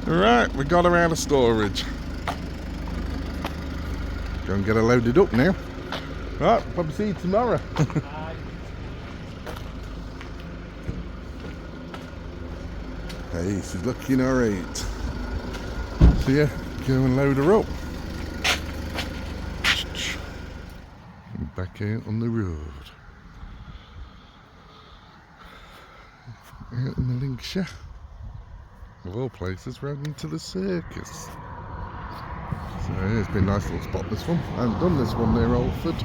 Right, we got her out of storage. Go and get her loaded up now. Right, probably see you tomorrow. Hey, she's looking alright. So yeah, go and load her up. And back out on the road. Out in the Lincolnshire. Of all places, round into the circus. So yeah, it's been a nice little spot, this one. I haven't done this one near Alford.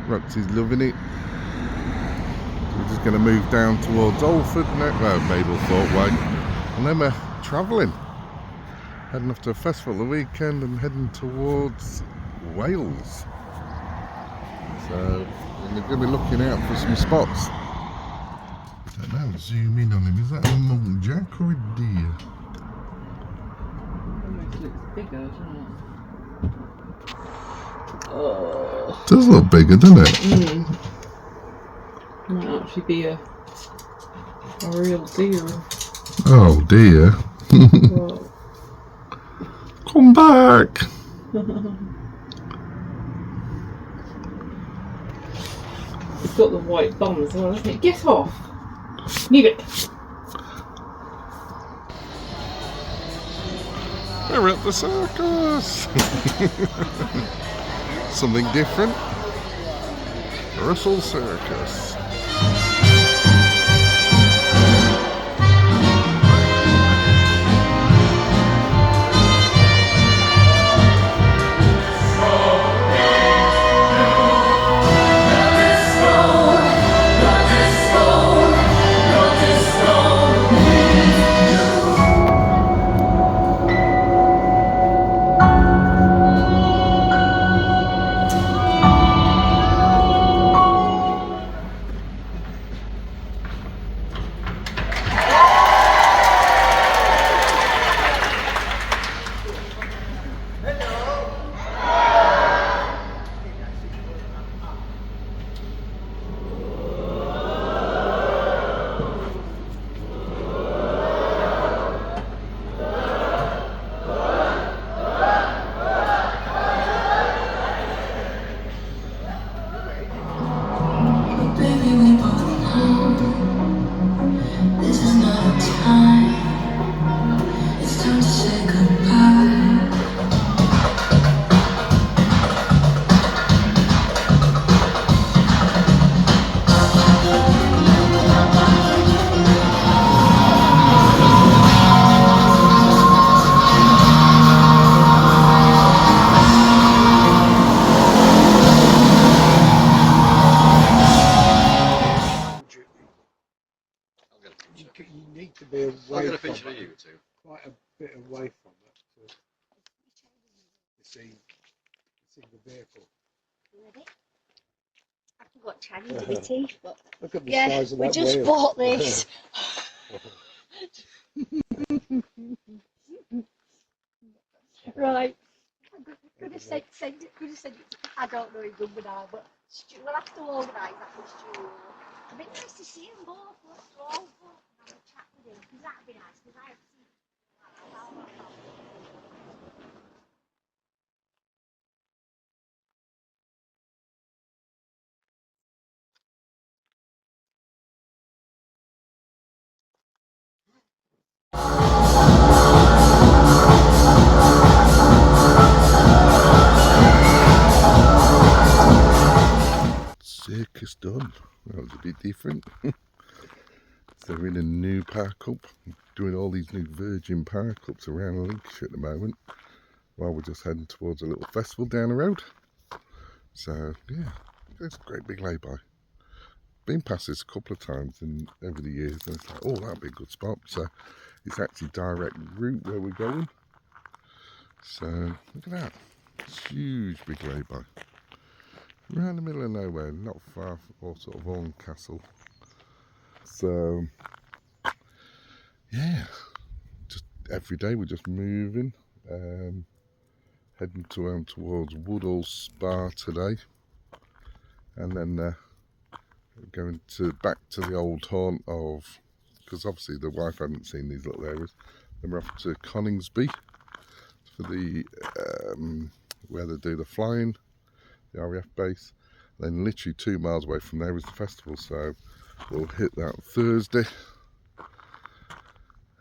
Roxy's loving it. We're just going to move down towards Alford now, well, Mablethorpe way, and then we're travelling, heading off to a festival the weekend and heading towards Wales. So we're going to be looking out for some spots. I don't know, zoom in on him. Is that a muntjac or a deer? Almost looks bigger, doesn't it? Oh. It does look bigger, doesn't it? Might actually be a real deer. Oh dear. Come back. It's got the white bum as well, hasn't it? Get off! Leave it! We're at the circus. Something different. Russell Circus. You need to be away from it, quite a bit away from it to see the vehicle. I forgot Chinese in my teeth, but Look at the yeah, size of we that just wheel. bought this. Right. Could have sent it. I don't know his number now, but Stu, we'll have to organise that with Stu. It'd be nice to see them both. Let's go over and have a chat with him, because that'd be nice, because I haven't seen him. Circus done. That was a bit different. So we're in a new Parkup, doing all these new virgin Parkups around Lincolnshire at the moment, while we're just heading towards a little festival down the road. So yeah, it's a great big lay-by. Been past this a couple of times over the years, and it's like, oh, that'd be a good spot. So it's actually direct route where we're going. So look at that, it's huge big lay-by. Right in the middle of nowhere, not far from sort of Horncastle. So yeah, just every day we're just moving, heading towards Woodall Spa today, and then going back to the old haunt of, because obviously the wife hadn't seen these little areas, Then we're off to Coningsby for the where they do the flying, the RAF base. Then literally 2 miles away from there is the festival, so we'll hit that Thursday.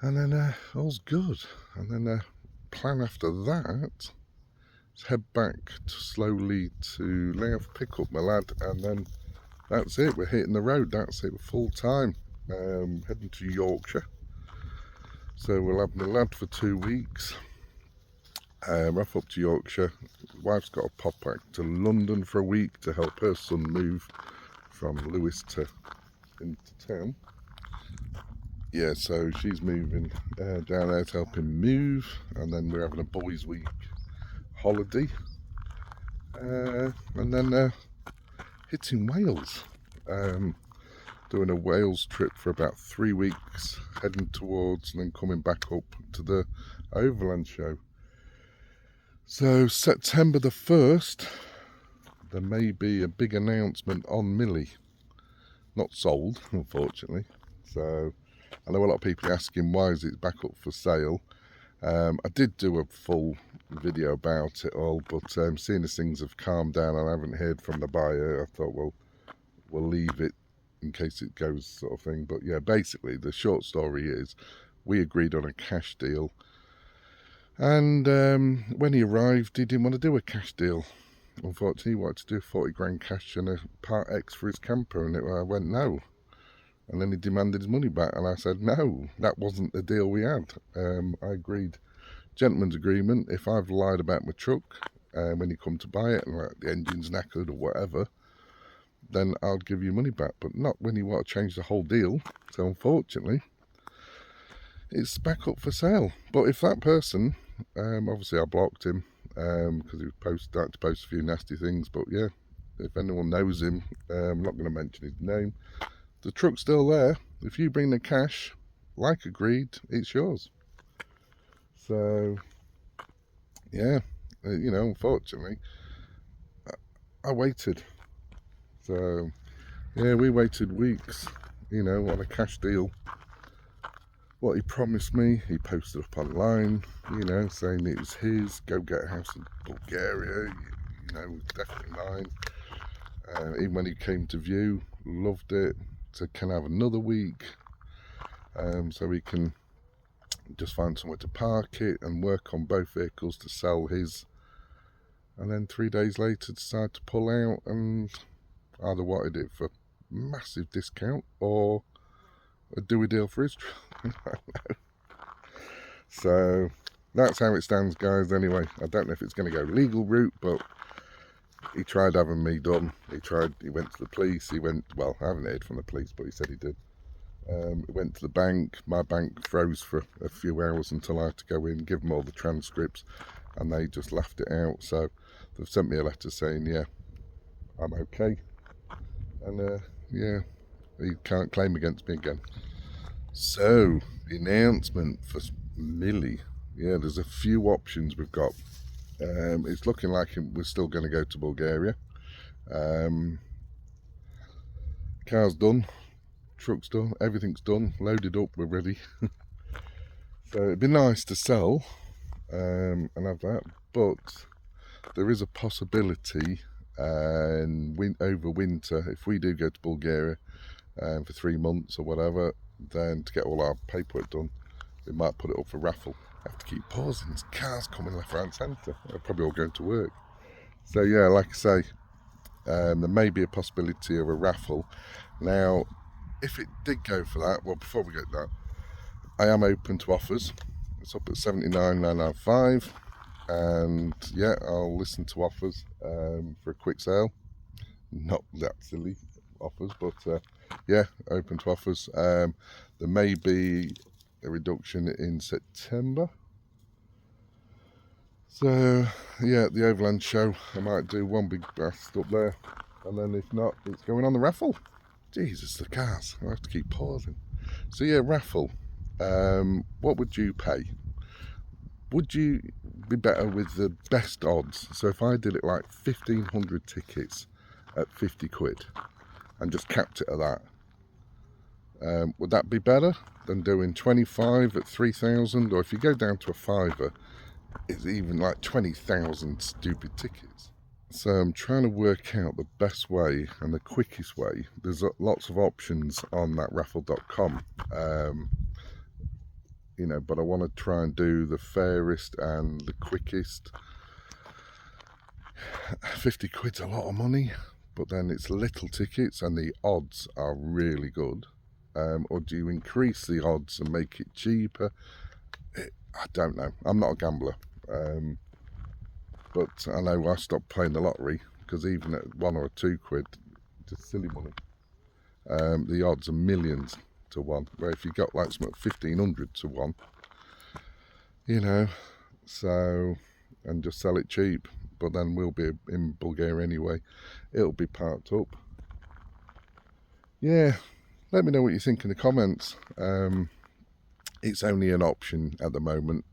And then all's good. And then plan after that is head back slowly to lay off, pick up my lad, and then that's it. We're hitting the road. That's it. We're full time. Heading to Yorkshire. So we'll have my lad for 2 weeks. Off up to Yorkshire. Wife's got to pop back to London for a week to help her son move from Lewis to into town. Yeah, so she's moving down there to help him move, and then we're having a boys' week holiday, and then hitting Wales, doing a Wales trip for about 3 weeks, heading towards and then coming back up to the Overland show. So September the 1st, there may be a big announcement on Millie. Not sold, unfortunately. So I know a lot of people are asking why is it back up for sale. I did do a full video about it all, but seeing as things have calmed down and I haven't heard from the buyer, I thought, well, we'll leave it in case it goes, sort of thing. But yeah, basically the short story is we agreed on a cash deal, and when he arrived he didn't want to do a cash deal. Unfortunately, he wanted to do 40 grand cash and a Part X for his camper, and I went no. And then he demanded his money back, and I said no, that wasn't the deal we had. I agreed, gentleman's agreement, if I've lied about my truck when you come to buy it and like, the engine's knackered or whatever, then I'll give you money back, but not when you want to change the whole deal. So unfortunately, it's back up for sale. But if that person, obviously I blocked him because he was starting to post a few nasty things, but yeah, if anyone knows him, I'm not going to mention his name. The truck's still there. If you bring the cash, like agreed, it's yours. So, yeah, you know, unfortunately, I waited. So, yeah, we waited weeks, you know, on a cash deal. What he promised me, he posted up online, you know, saying it was his, go get a house in Bulgaria, you know, definitely mine. Even when he came to view, loved it. So can I have another week, so we can just find somewhere to park it and work on both vehicles to sell his, and then 3 days later decide to pull out and either wanted it for massive discount or do a deal for his So that's how it stands, guys. Anyway, I don't know if it's going to go legal route, but he tried having me done. He went to the police, well, I haven't heard from the police, but he said he did. He went to the bank. My bank froze for a few hours until I had to go in, give them all the transcripts, and they just laughed it out. So they've sent me a letter saying, yeah, I'm okay. And yeah, he can't claim against me again. So, the announcement for Millie. Yeah, there's a few options we've got. It's looking like we're still going to go to Bulgaria. Car's done, truck's done, everything's done, loaded up, we're ready. So it'd be nice to sell and have that, but there is a possibility over winter, if we do go to Bulgaria for 3 months or whatever, then to get all our paperwork done, we might put it up for raffle. I have to keep pausing, there's cars coming left, right and centre. They're probably all going to work. So yeah, like I say, there may be a possibility of a raffle. Now, if it did go for that, well, before we get that, I am open to offers. It's up at 79,995, and yeah, I'll listen to offers for a quick sale. Not that silly offers, but yeah, open to offers. There may be a reduction in September. So yeah, the Overland show, I might do one big blast up there, and then if not, it's going on the raffle. Jesus, the cars, I have to keep pausing. So yeah, raffle. What would you pay? Would you be better with the best odds? So if I did it like 1,500 tickets at 50 quid and just capped it at that, Would that be better than doing 25 at 3,000? Or if you go down to a fiver, it's even like 20,000 stupid tickets. So I'm trying to work out the best way and the quickest way. There's lots of options on that raffle.com, you know, but I want to try and do the fairest and the quickest. 50 quid's a lot of money, but then it's little tickets and the odds are really good. Or do you increase the odds and make it cheaper? I don't know. I'm not a gambler. But I know I stopped playing the lottery because even at 1 or 2 quid, just silly money. The odds are millions to 1. Where if you got like something 1,500 to 1, you know, so, and just sell it cheap. But then we'll be in Bulgaria anyway. It'll be parked up. Yeah, let me know what you think in the comments. It's only an option at the moment.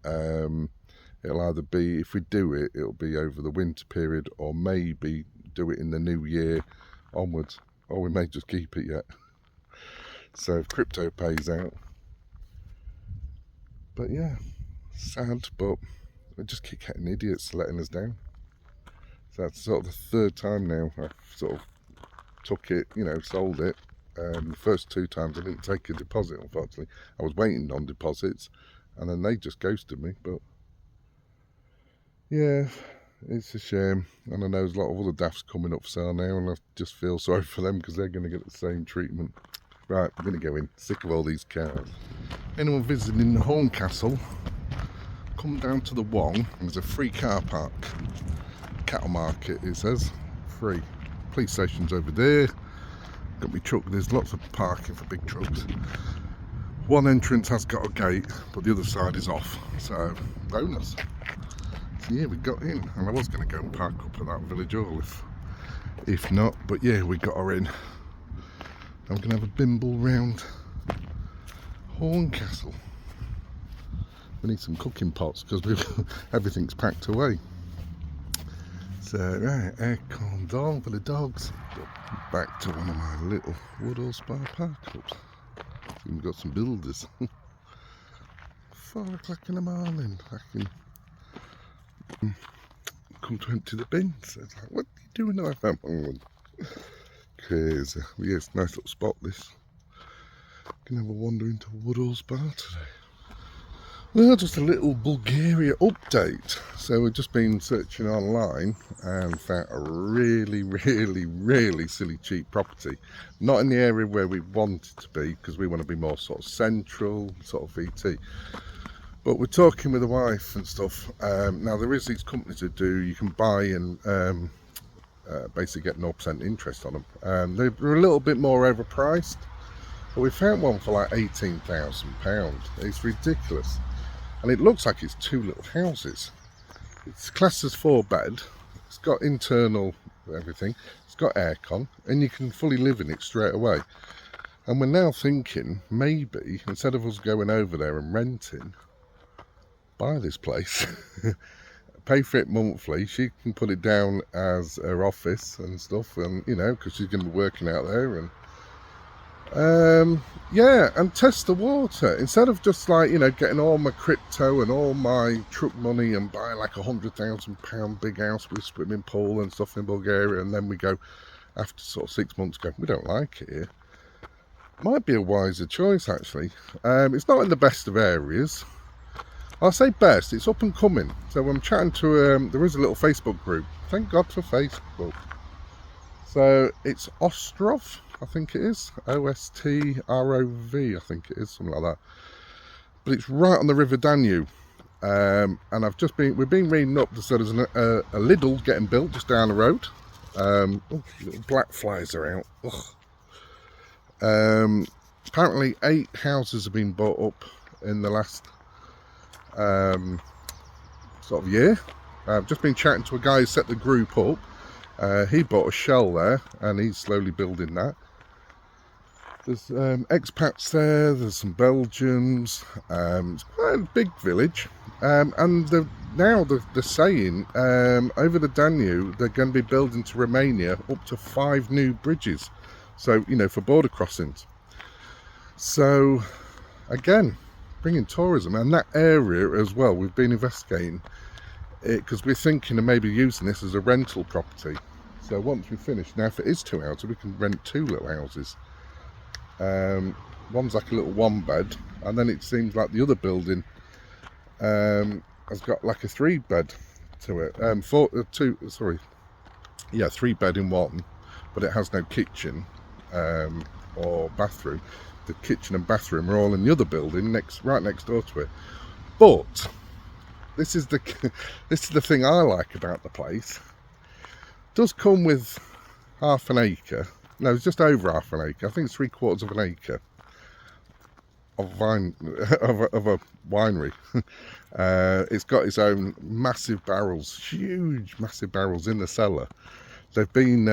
It'll either be, if we do it, it'll be over the winter period, or maybe do it in the new year onwards, or we may just keep it yet. So if crypto pays out. But yeah, sad, but we just keep getting idiots letting us down. So that's sort of the 3rd time now I've sort of took it, you know, sold it. The first 2 times I didn't take a deposit, unfortunately. I was waiting on deposits, and then they just ghosted me, but yeah, it's a shame. And I know there's a lot of other daffs coming up for sale now, and I just feel sorry for them because they're going to get the same treatment. Right, I'm going to go in. Sick of all these cars. Anyone visiting the Horncastle, come down to the Wong, and there's a free car park. Cattle market, it says. Free. Police station's over there. Got my truck. There's lots of parking for big trucks. One entrance has got a gate, but the other side is off. So, bonus. So yeah, we got in, and I was going to go and park up at that village hall if not, but yeah, we got her in. I'm going to have a bimble round Horncastle. We need some cooking pots because everything's packed away. So right, aircon on for the dogs. Back to one of my little Woodall Spa Parkups. We've got some builders. 4 o'clock in the morning, I can come to empty the bin. So it's like, what are you doing? Crazy. Well, yeah, it's a nice little spot this. Can have a wander into Woodall Spa today. Well, just a little Bulgaria update. So we've just been searching online and found a really silly cheap property. Not in the area where we want it to be, because we want to be more sort of central, sort of VT. But we're talking with the wife and stuff. Now there is these companies that do, you can buy and basically get 0% interest on them. They're a little bit more overpriced, but we found one for like £18,000. It's ridiculous. And it looks like it's 2 little houses. It's classed as 4-bed. It's got internal everything. It's got aircon, and you can fully live in it straight away. And we're now thinking, maybe, instead of us going over there and renting, buy this place, pay for it monthly. She can put it down as her office and stuff, and you know, because she's going to be working out there, and yeah, and test the water instead of just like, you know, getting all my crypto and all my truck money and buy like £100,000 big house with swimming pool and stuff in Bulgaria, and then we go after sort of 6 months go, we don't like it here. Might be a wiser choice actually. It's not in the best of areas. I'll say best, it's up and coming. So I'm chatting to, there is a little Facebook group. Thank God for Facebook. So it's Ostrov, I think it is. OSTROV, I think it is, something like that. But it's right on the River Danube. And we've been reading up, so there's a Lidl getting built just down the road. Oh, little black flies are out. Apparently 8 houses have been bought up in the last sort of year. I've just been chatting to a guy who set the group up. He bought a shell there and he's slowly building that. There's expats there, there's some Belgians. It's quite a big village, and now they're saying over the Danube they're going to be building to Romania up to 5 new bridges, so you know, for border crossings. So again, bringing tourism, and that area as well, we've been investigating it because we're thinking of maybe using this as a rental property. So once we finish, now if it is 2 houses, we can rent 2 little houses. One's like a little 1-bed, and then it seems like the other building has got like a 3-bed to it. 3-bed in one, but it has no kitchen or bathroom. The kitchen and bathroom are all in the other building right next door to it. But this is the thing I like about the place. It does come with half an acre. No, it's just over half an acre. I think it's 3/4 of an acre of a winery. It's got its own massive barrels, huge massive barrels in the cellar. They've been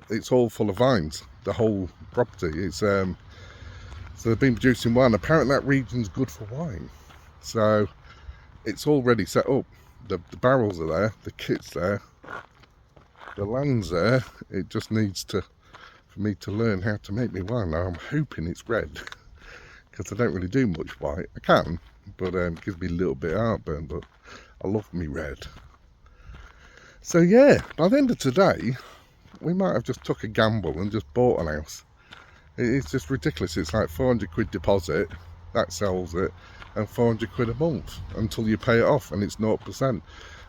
it's all full of vines, the whole property. It's so they've been producing wine. Apparently that region's good for wine, so it's already set up. The barrels are there, the kit's there, the land's there. It just needs for me to learn how to make me wine. Now I'm hoping it's red, because I don't really do much white. I can, but it gives me a little bit of heartburn, but I love me red. So yeah, by the end of today, we might have just took a gamble and just bought an house. It's just ridiculous. It's like 400 quid deposit, that sells it, and 400 quid a month until you pay it off, and it's 0%.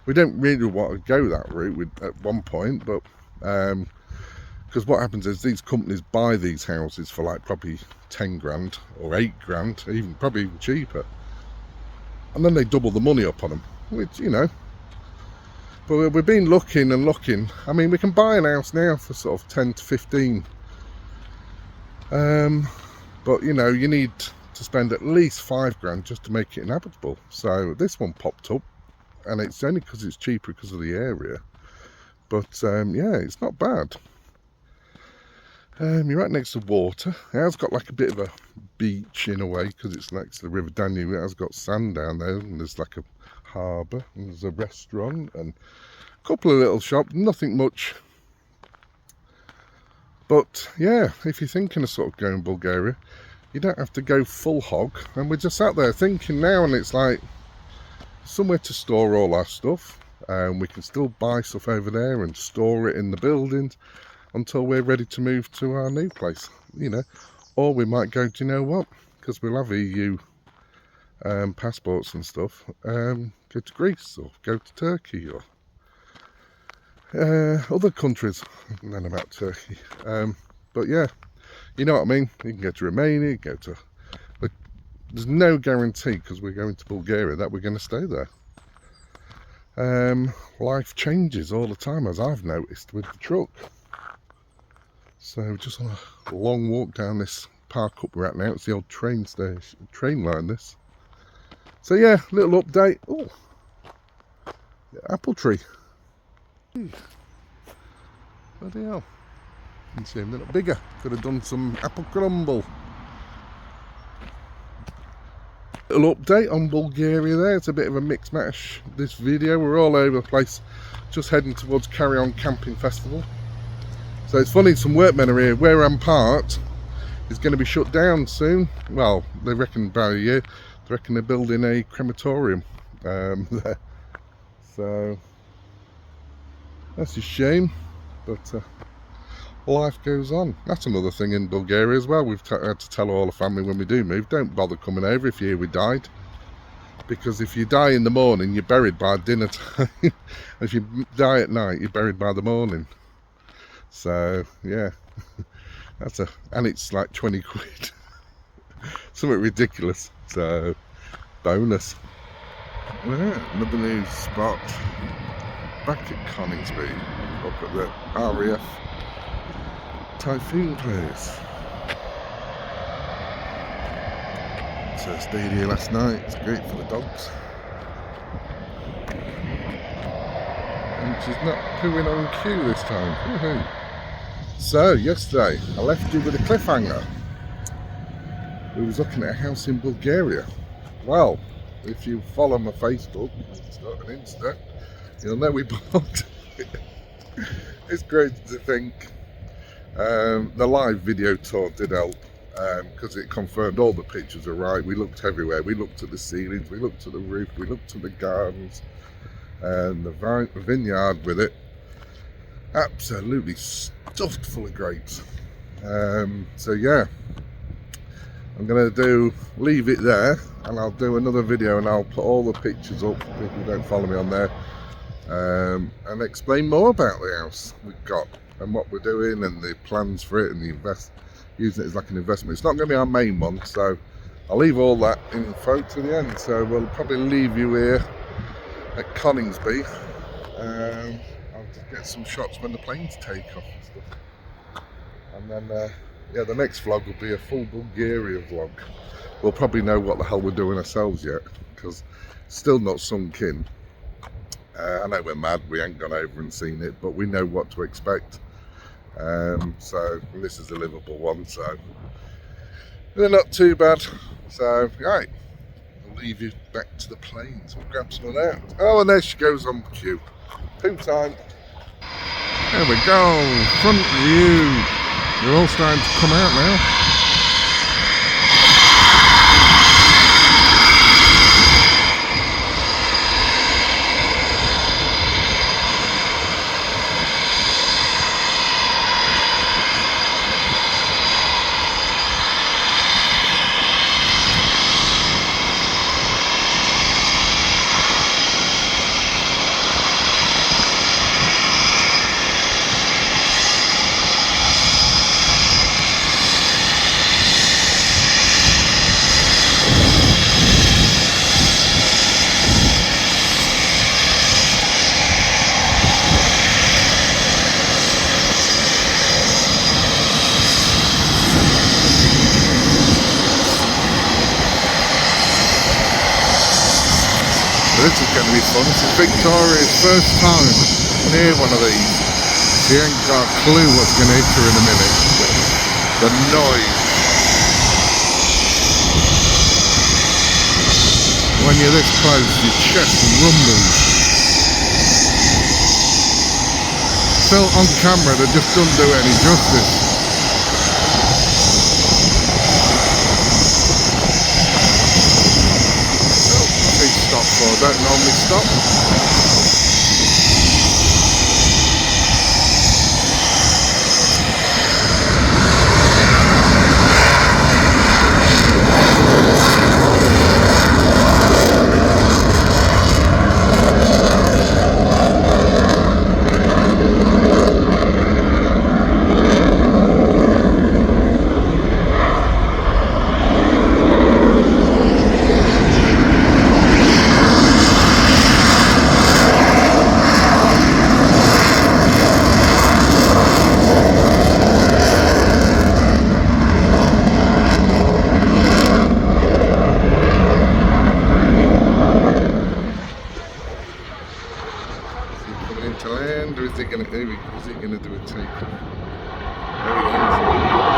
We don't really want to go that route at one point, but because what happens is these companies buy these houses for like probably 10 grand or 8 grand, probably even cheaper, and then they double the money up on them, which, you know. But we've been looking and looking. I mean, we can buy an house now for sort of 10 to 15. But you know, you need to spend at least 5 grand just to make it inhabitable. So this one popped up, and it's only because it's cheaper because of the area. But yeah, it's not bad. You're right next to water. It has got like a bit of a beach in a way, because it's next to the River Danube. It has got sand down there, and there's like a harbour, and there's a restaurant and a couple of little shops, nothing much. But yeah, if you're thinking of sort of going to Bulgaria, you don't have to go full hog. And we're just out there thinking now, and it's like somewhere to store all our stuff, and we can still buy stuff over there and store it in the buildings until we're ready to move to our new place, you know. Or we might go, do you know what, because we'll have EU passports and stuff, go to Greece or go to Turkey or other countries. I don't know about Turkey, but yeah, you know what I mean. You can go to Romania, go to, but there's no guarantee, because we're going to Bulgaria, that we're going to stay there. Life changes all the time, as I've noticed with the truck. So just on a long walk down this Parkup we're at now. It's the old train station, train line this. So yeah, little update. Oh, apple tree. Bloody hell. You can see him a little bigger. Could have done some apple crumble. Little update on Bulgaria there. It's a bit of a mixed match, this video. We're all over the place, just heading towards Carry On Camping Festival. So it's funny, some workmen are here. Where I'm parked is going to be shut down soon. Well, they reckon about a year. They reckon they're building a crematorium there. So that's a shame, but life goes on. That's another thing in Bulgaria as well. We've had to tell all the family when we do move, don't bother coming over if you hear we died, because if you die in the morning, you're buried by dinner time. If you die at night, you're buried by the morning. So yeah, and it's like 20 quid. Something ridiculous. So bonus. Yeah, another new spot back at Coningsby, up at the RAF Typhoon place. So I stayed here last night. It's great for the dogs, and she's not pooing on cue this time. Woohoo. So yesterday I left you with a cliffhanger. We was looking at a house in Bulgaria. Well, if you follow my Facebook and Insta, you'll know we bought it. It's crazy to think. The live video tour did help, because it confirmed all the pictures are right. We looked everywhere. We looked at the ceilings, we looked at the roof, we looked at the gardens, and the vineyard with it, absolutely stuffed full of grapes. So yeah, I'm going to leave it there, and I'll do another video and I'll put all the pictures up for people who don't follow me on there, and explain more about the house we've got and what we're doing and the plans for it and the using it as like an investment. It's not going to be our main one, so I'll leave all that info to the end. So we'll probably leave you here at Coningsby. I'll just get some shots when the planes take off and stuff, and then yeah, the next vlog will be a full Bulgaria vlog. We'll probably know what the hell we're doing ourselves yet, because still not sunk in. I know we're mad, we ain't gone over and seen it, but we know what to expect. So this is a livable one, so they're not too bad. So right, I'll leave you back to the planes. We'll grab some of that. Oh, and there she goes on cue. Poo time. There we go, front view. They're all starting to come out now. This is going to be fun. This is Victoria's first time near one of these. She ain't got a clue what's going to hit her in a minute. The noise. When you're this close, your chest rumbles. Still on camera, they just don't do it any justice. Stop for, don't normally stop. To land, or is he going to do a takeoff? There he is.